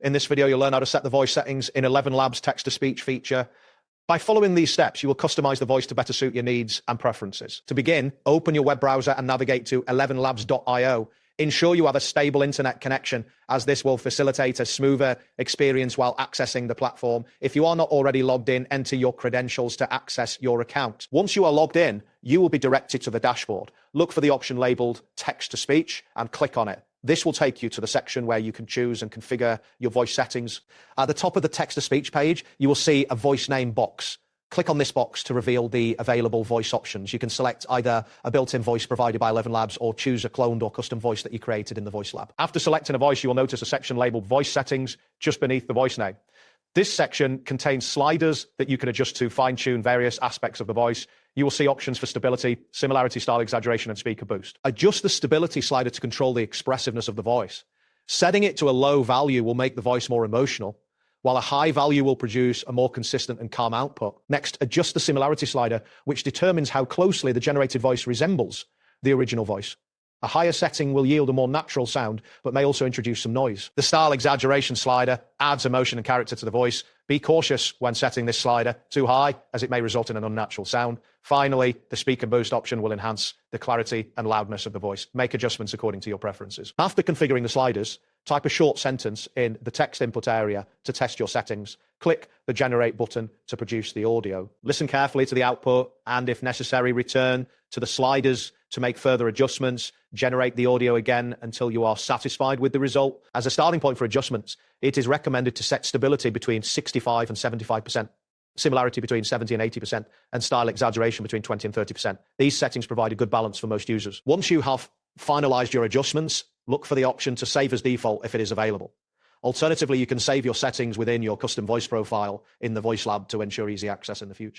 In this video, you'll learn how to set the voice settings in ElevenLabs text-to-speech feature. By following these steps, you will customize the voice to better suit your needs and preferences. To begin, open your web browser and navigate to ElevenLabs.io. Ensure you have a stable internet connection, as this will facilitate a smoother experience while accessing the platform. If you are not already logged in, enter your credentials to access your account. Once you are logged in, you will be directed to the dashboard. Look for the option labeled text-to-speech and click on it. This will take you to the section where you can choose and configure your voice settings. At the top of the text-to-speech page, you will see a voice name box. Click on this box to reveal the available voice options. You can select either a built-in voice provided by ElevenLabs or choose a cloned or custom voice that you created in the Voice Lab. After selecting a voice, you will notice a section labeled Voice Settings just beneath the voice name. This section contains sliders that you can adjust to fine-tune various aspects of the voice. You will see options for stability, similarity, style exaggeration, and speaker boost. Adjust the stability slider to control the expressiveness of the voice. Setting it to a low value will make the voice more emotional, while a high value will produce a more consistent and calm output. Next, adjust the similarity slider, which determines how closely the generated voice resembles the original voice. A higher setting will yield a more natural sound, but may also introduce some noise. The style exaggeration slider adds emotion and character to the voice. Be cautious when setting this slider too high, as it may result in an unnatural sound. Finally, the speaker boost option will enhance the clarity and loudness of the voice. Make adjustments according to your preferences. After configuring the sliders, type a short sentence in the text input area to test your settings. Click the generate button to produce the audio. Listen carefully to the output and, if necessary, return to the sliders to make further adjustments. Generate the audio again until you are satisfied with the result. As a starting point for adjustments, it is recommended to set stability between 65 and 75%, similarity between 70 and 80%, and style exaggeration between 20 and 30%. These settings provide a good balance for most users. Once you have finalized your adjustments, look for the option to save as default if it is available. Alternatively, you can save your settings within your custom voice profile in the Voice Lab to ensure easy access in the future.